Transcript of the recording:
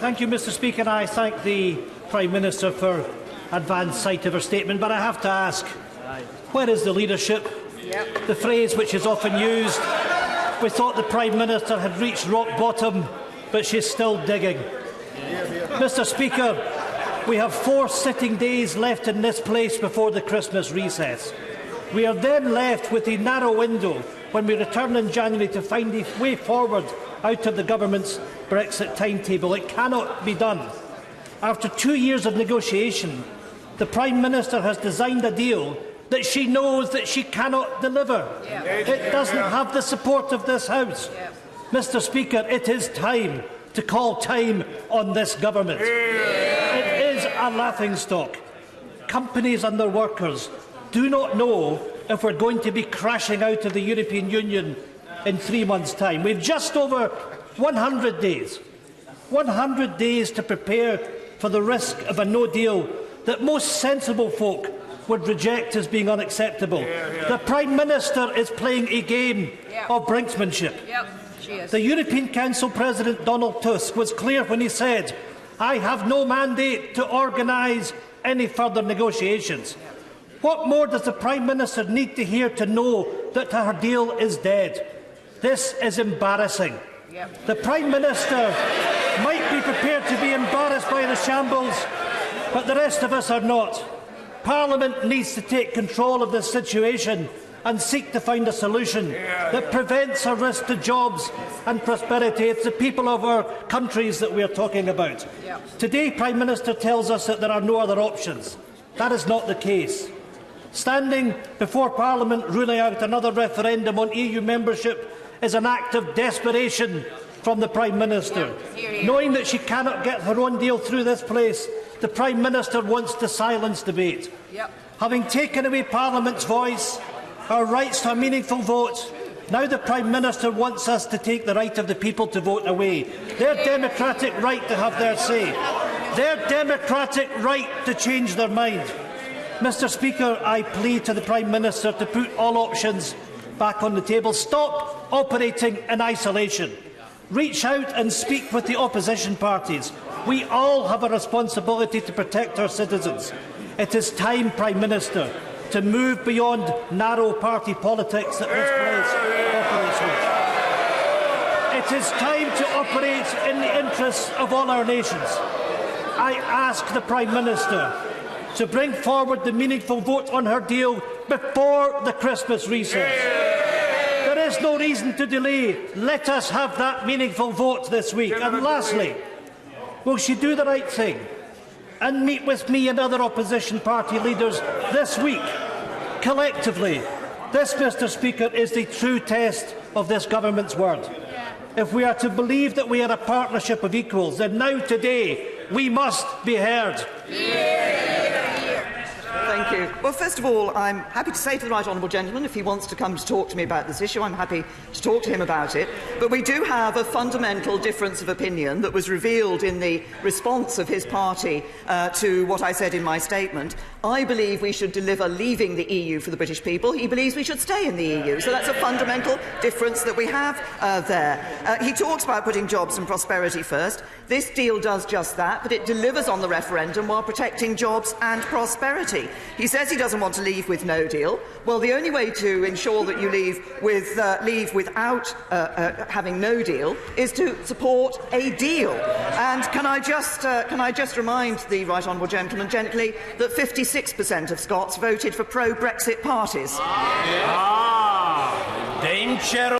Thank you, Mr. Speaker. I thank the Prime Minister for advance sight of her statement, but I have to ask, where is the leadership? The phrase which is often used, we thought the Prime Minister had reached rock bottom, but she's still digging. Mr. Speaker, we have 4 sitting days left in this place before the Christmas recess. We are then left with a narrow window when we return in January to find a way forward out of the government's Brexit timetable. It cannot be done. After 2 years of negotiation, the Prime Minister has designed a deal that she knows that she cannot deliver. It doesn't have the support of this House. Mr. Speaker, it is time to call time on this government. It is a laughingstock. Companies and their workers do not know if we're going to be crashing out of the European Union in 3 months' time. We've just over 100 days. 100 days to prepare for the risk of a no deal that most sensible folk would reject as being unacceptable. The Prime Minister is playing a game of brinksmanship. The European Council President Donald Tusk was clear when he said, "I have no mandate to organise any further negotiations." What more does the Prime Minister need to hear to know that her deal is dead? This is embarrassing. The Prime Minister might be prepared to be embarrassed by the shambles, but the rest of us are not. Parliament needs to take control of this situation and seek to find a solution that prevents a risk to jobs and prosperity. It's the people of our countries that we are talking about. Today, Prime Minister tells us that there are no other options. That is not the case. Standing before Parliament ruling out another referendum on EU membership is an act of desperation from the Prime Minister. Knowing that she cannot get her own deal through this place, the Prime Minister wants to silence debate. Having taken away Parliament's voice, our rights to a meaningful vote, now the Prime Minister wants us to take the right of the people to vote away. Their democratic right to have their say. Their democratic right to change their mind. Mr. Speaker, I plead to the Prime Minister to put all options back on the table. Stop operating in isolation. Reach out and speak with the opposition parties. We all have a responsibility to protect our citizens. It is time, Prime Minister, to move beyond narrow party politics that this place operates with. It is time to operate in the interests of all our nations. I ask the Prime Minister to bring forward the meaningful vote on her deal before the Christmas recess. There is no reason to delay. Let us have that meaningful vote this week. And lastly, will she do the right thing and meet with me and other opposition party leaders this week? Collectively, this, Mr. Speaker, is the true test of this government's word. If we are to believe that we are a partnership of equals, then now today we must be heard. Thank you. Well, first of all, I'm happy to say to the right honourable gentleman, if he wants to come to talk to me about this issue, I'm happy to talk to him about it. But we do have a fundamental difference of opinion that was revealed in the response of his party to what I said in my statement. I believe we should deliver leaving the EU for the British people. He believes we should stay in the EU. So that's a fundamental difference that we have there. He talks about putting jobs and prosperity first. This deal does just that, but it delivers on the referendum while protecting jobs and prosperity. He says he doesn't want to leave with no deal. Well, the only way to ensure that you leave without having no deal is to support a deal. And can I just remind the right honourable gentleman gently that 56% of Scots voted for pro-Brexit parties. Dame Cheryl.